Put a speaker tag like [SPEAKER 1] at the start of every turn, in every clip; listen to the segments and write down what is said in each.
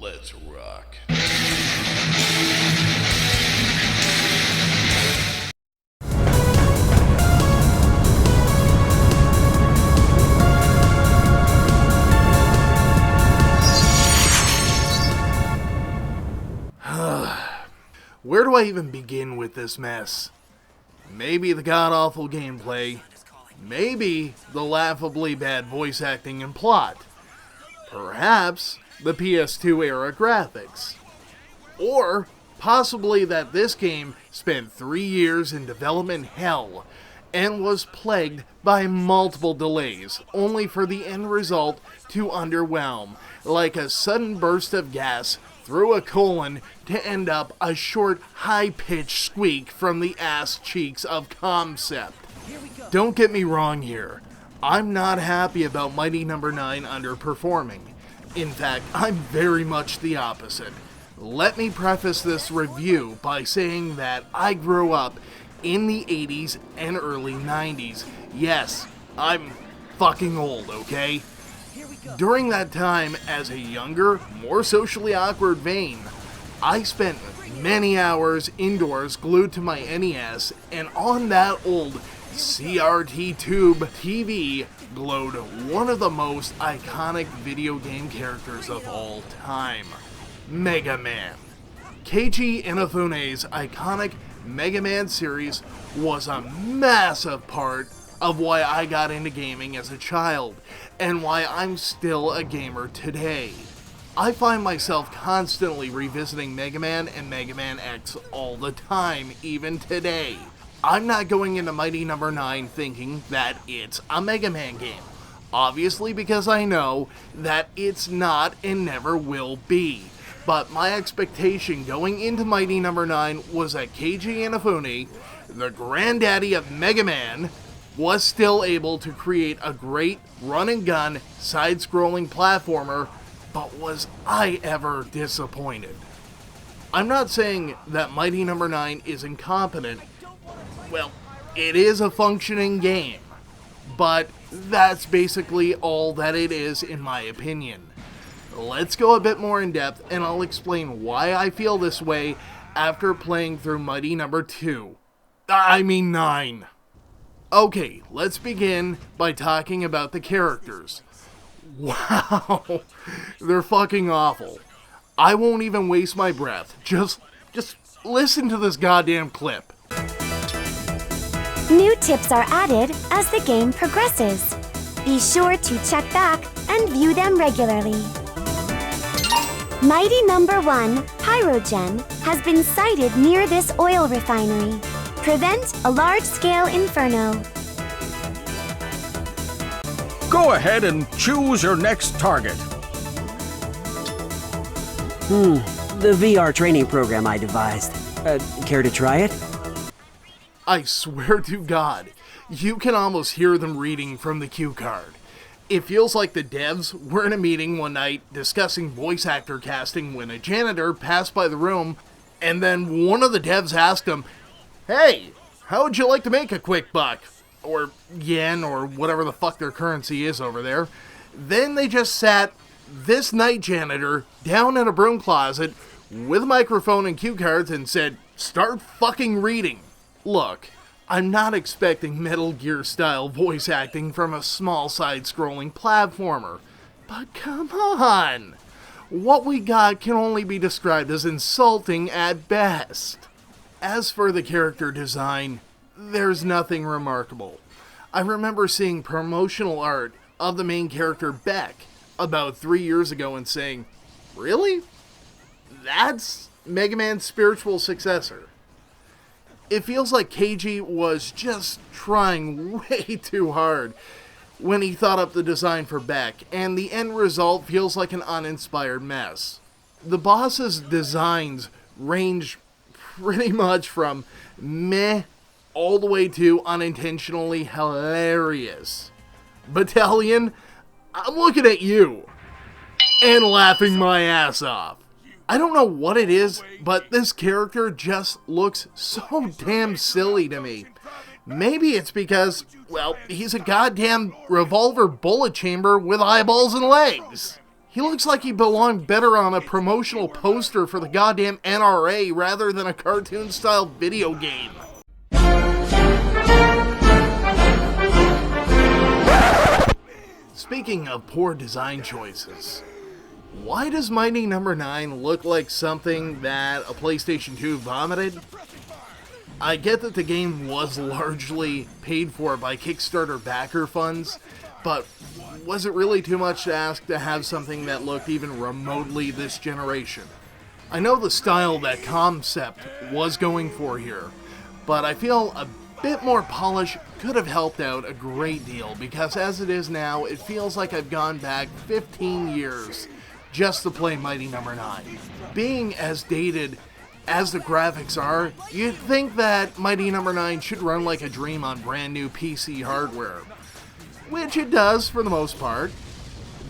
[SPEAKER 1] Let's rock.
[SPEAKER 2] Where do I even begin with this mess? Maybe the god-awful gameplay, maybe the laughably bad voice acting and plot, perhaps the PS2 era graphics, or possibly that this game spent 3 years in development hell and was plagued by multiple delays, only for the end result to underwhelm, like a sudden burst of gas through a colon to end up a short, high-pitched squeak from the ass cheeks of concept. Don't get me wrong here. I'm not happy about Mighty No. 9 underperforming. In fact, I'm very much the opposite. Let me preface this review by saying that I grew up in the 80s and early 90s. Yes, I'm fucking old, okay? During that time, as a younger, more socially awkward vein, I spent many hours indoors glued to my NES, and on that old CRT tube TV glowed one of the most iconic video game characters of all time, Mega Man. Keiji Inafune's iconic Mega Man series was a massive part of why I got into gaming as a child, and why I'm still a gamer today. I find myself constantly revisiting Mega Man and Mega Man X all the time, even today. I'm not going into Mighty No. 9 thinking that it's a Mega Man game, obviously because I know that it's not and never will be. But my expectation going into Mighty No. 9 was that Keiji Inafune, the granddaddy of Mega Man, was still able to create a great run-and-gun, side-scrolling platformer, but was I ever disappointed? I'm not saying that Mighty No. 9 is incompetent. Well, it is a functioning game, but that's basically all that it is in my opinion. Let's go a bit more in depth, and I'll explain why I feel this way after playing through Mighty No. 9. Okay, let's begin by talking about the characters. Wow, they're fucking awful. I won't even waste my breath. Just listen to this goddamn clip.
[SPEAKER 3] New tips are added as the game progresses. Be sure to check back and view them regularly. Mighty No. 1, Pyrogen, has been sighted near this oil refinery. Prevent a large-scale inferno.
[SPEAKER 4] Go ahead and choose your next target.
[SPEAKER 5] The VR training program I devised. Care to try it?
[SPEAKER 2] I swear to God, you can almost hear them reading from the cue card. It feels like the devs were in a meeting one night discussing voice actor casting when a janitor passed by the room, and then one of the devs asked him, "Hey, how would you like to make a quick buck?" Or yen, or whatever the fuck their currency is over there. Then they just sat this night janitor down in a broom closet with a microphone and cue cards and said, "Start fucking reading." Look, I'm not expecting Metal Gear style voice acting from a small side-scrolling platformer, but come on! What we got can only be described as insulting at best. As for the character design, there's nothing remarkable. I remember seeing promotional art of the main character Beck about 3 years ago and saying, "Really? That's Mega Man's spiritual successor." It feels like Keiji was just trying way too hard when he thought up the design for Beck, and the end result feels like an uninspired mess. The boss's designs range pretty much from meh all the way to unintentionally hilarious. Battalion, I'm looking at you and laughing my ass off. I don't know what it is, but this character just looks so damn silly to me. Maybe it's because, well, he's a goddamn revolver bullet chamber with eyeballs and legs. He looks like he belonged better on a promotional poster for the goddamn NRA rather than a cartoon-style video game. Speaking of poor design choices, why does Mighty No. 9 look like something that a PlayStation 2 vomited? I get that the game was largely paid for by Kickstarter backer funds, but was it really too much to ask to have something that looked even remotely this generation? I know the style that Concept was going for here, but I feel a bit more polish could have helped out a great deal, because as it is now, it feels like I've gone back 15 years just to play Mighty No. 9. Being as dated as the graphics are, you'd think that Mighty No. 9 should run like a dream on brand new PC hardware, which it does for the most part,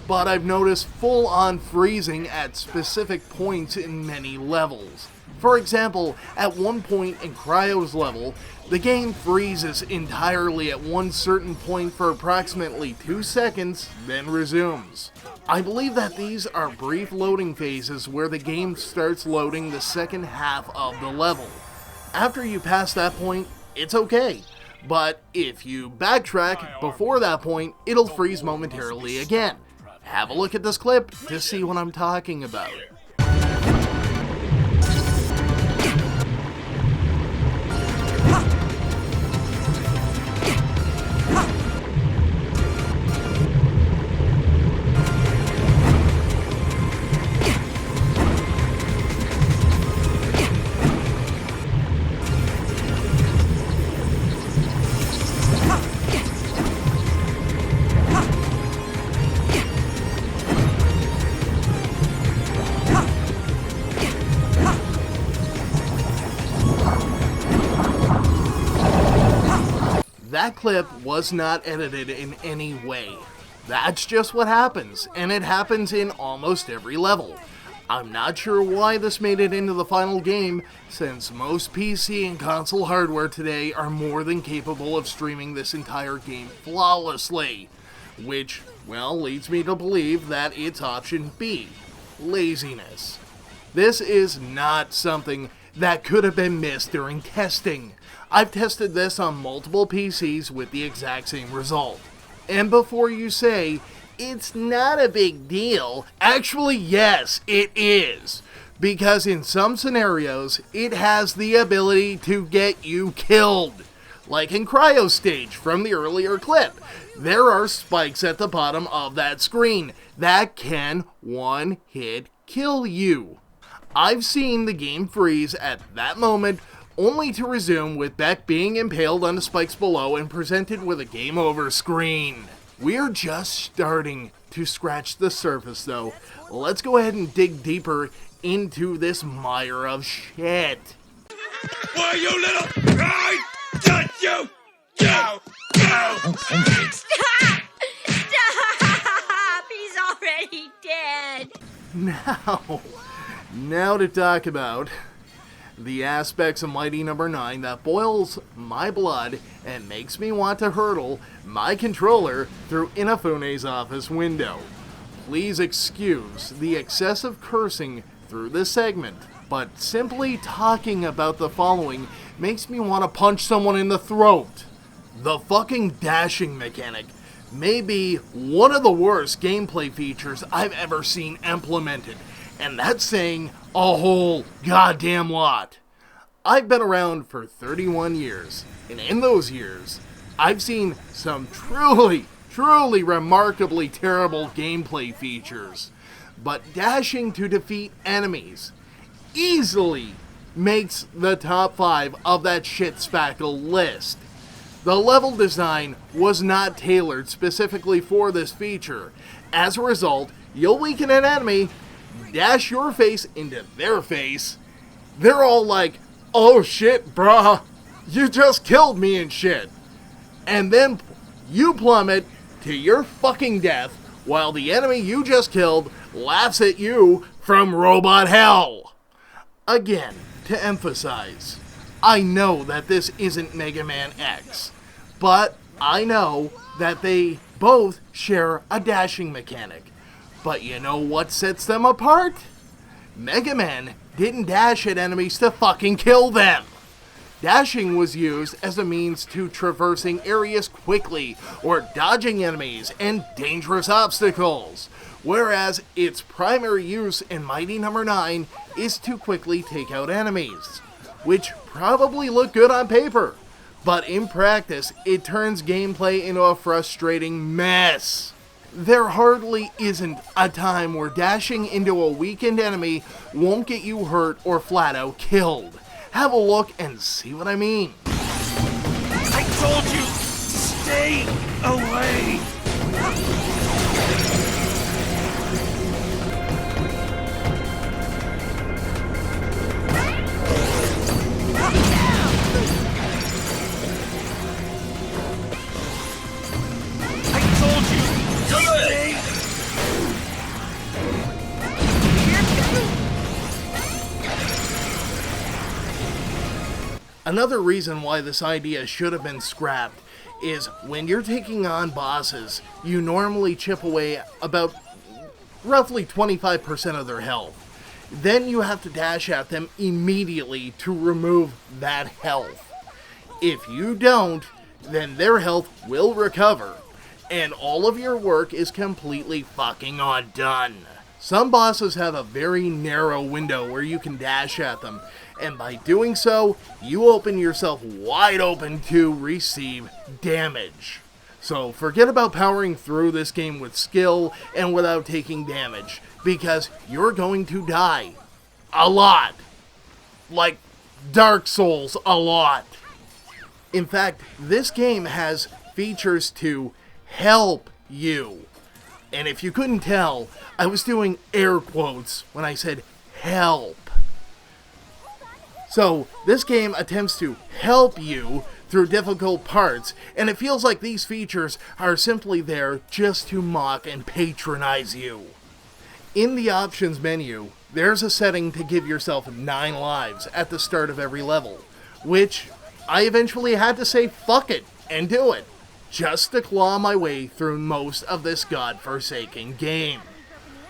[SPEAKER 2] but I've noticed full-on freezing at specific points in many levels. For example, at one point in Cryo's level, the game freezes entirely at one certain point for approximately 2 seconds, then resumes. I believe that these are brief loading phases where the game starts loading the second half of the level. After you pass that point, it's okay, but if you backtrack before that point, it'll freeze momentarily again. Have a look at this clip to see what I'm talking about. That clip was not edited in any way. That's just what happens, and it happens in almost every level. I'm not sure why this made it into the final game, since most PC and console hardware today are more than capable of streaming this entire game flawlessly. Which, well, leads me to believe that it's option B, laziness. This is not something that could have been missed during testing. I've tested this on multiple PCs with the exact same result. And before you say, it's not a big deal, actually yes, it is. Because in some scenarios, it has the ability to get you killed. Like in Cryo Stage from the earlier clip. There are spikes at the bottom of that screen that can one-hit kill you. I've seen the game freeze at that moment, only to resume with Beck being impaled on the spikes below and presented with a game over screen. We're just starting to scratch the surface though. Let's go ahead and dig deeper into this mire of shit.
[SPEAKER 1] Why, you little... I got you! Go! Go!
[SPEAKER 6] Stop! Stop! He's already dead!
[SPEAKER 2] Now to talk about the aspects of Mighty No. 9 that boils my blood and makes me want to hurtle my controller through Inafune's office window. Please excuse the excessive cursing through this segment, but simply talking about the following makes me want to punch someone in the throat. The fucking dashing mechanic may be one of the worst gameplay features I've ever seen implemented, and that's saying a whole goddamn lot. I've been around for 31 years, and in those years, I've seen some truly remarkably terrible gameplay features. But dashing to defeat enemies easily makes the top 5 of that shit spackle list. The level design was not tailored specifically for this feature. As a result, you'll weaken an enemy, dash your face into their face. They're all like, oh shit, brah, you just killed me and shit. And then you plummet to your fucking death while the enemy you just killed laughs at you from robot hell. Again, to emphasize, I know that this isn't Mega Man X, but I know that they both share a dashing mechanic. But you know what sets them apart? Mega Man didn't dash at enemies to fucking kill them. Dashing was used as a means to traversing areas quickly or dodging enemies and dangerous obstacles, whereas its primary use in Mighty No. 9 is to quickly take out enemies, which probably look good on paper, but in practice it turns gameplay into a frustrating mess. There hardly isn't a time where dashing into a weakened enemy won't get you hurt or flat out killed. Have a look and see what I mean.
[SPEAKER 1] I told you, stay away! I told you, stay...
[SPEAKER 2] Another reason why this idea should have been scrapped is when you're taking on bosses, you normally chip away about roughly 25% of their health. Then you have to dash at them immediately to remove that health. If you don't, then their health will recover, and all of your work is completely fucking undone. Some bosses have a very narrow window where you can dash at them, and by doing so, you open yourself wide open to receive damage. So forget about powering through this game with skill and without taking damage, because you're going to die. A lot. Like Dark Souls, a lot. In fact, this game has features to help you. And if you couldn't tell, I was doing air quotes when I said help. So, this game attempts to help you through difficult parts, and it feels like these features are simply there just to mock and patronize you. In the options menu, there's a setting to give yourself 9 lives at the start of every level, which I eventually had to say fuck it and do it, just to claw my way through most of this godforsaken game.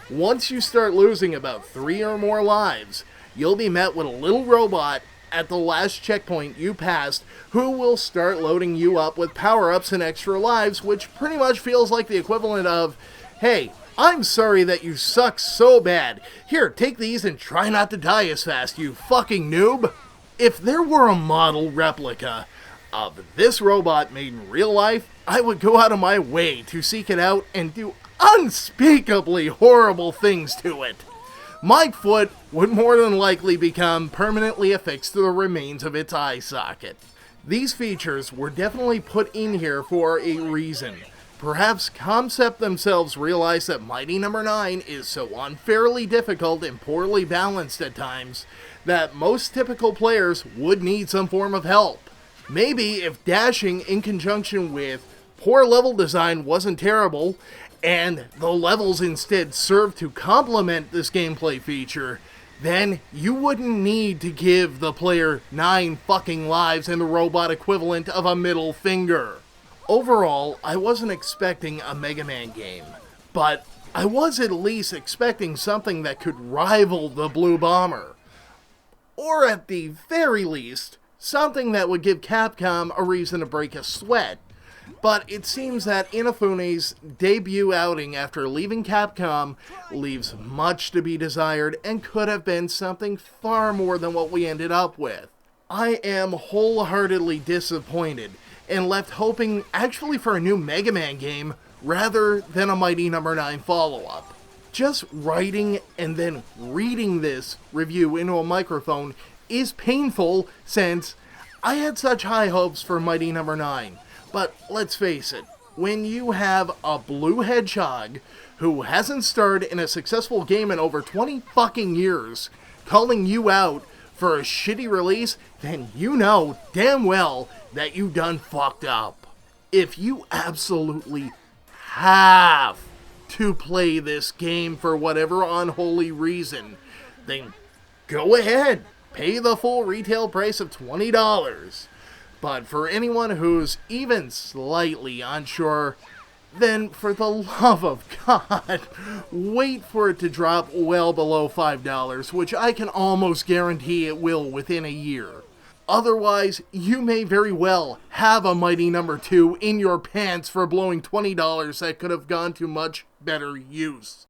[SPEAKER 2] Once you start losing about 3 or more lives, you'll be met with a little robot at the last checkpoint you passed who will start loading you up with power-ups and extra lives, which pretty much feels like the equivalent of, hey, I'm sorry that you suck so bad. Here, take these and try not to die as fast, you fucking noob. If there were a model replica of this robot made in real life, I would go out of my way to seek it out and do unspeakably horrible things to it. My foot would more than likely become permanently affixed to the remains of its eye socket. These features were definitely put in here for a reason. Perhaps Concept themselves realized that Mighty No. 9 is so unfairly difficult and poorly balanced at times that most typical players would need some form of help. Maybe if dashing in conjunction with poor level design wasn't terrible, and the levels instead serve to complement this gameplay feature, then you wouldn't need to give the player 9 fucking lives and the robot equivalent of a middle finger. Overall, I wasn't expecting a Mega Man game, but I was at least expecting something that could rival the Blue Bomber. Or at the very least, something that would give Capcom a reason to break a sweat. But it seems that Inafune's debut outing after leaving Capcom leaves much to be desired and could have been something far more than what we ended up with. I am wholeheartedly disappointed and left hoping actually for a new Mega Man game rather than a Mighty No. 9 follow-up. Just writing and then reading this review into a microphone is painful since I had such high hopes for Mighty No. 9. But let's face it, when you have a blue hedgehog who hasn't starred in a successful game in over 20 fucking years calling you out for a shitty release, then you know damn well that you done fucked up. If you absolutely have to play this game for whatever unholy reason, then go ahead, pay the full retail price of $20. But for anyone who's even slightly unsure, then for the love of God, wait for it to drop well below $5, which I can almost guarantee it will within a year. Otherwise, you may very well have a Mighty number 2 in your pants for blowing $20 that could have gone to much better use.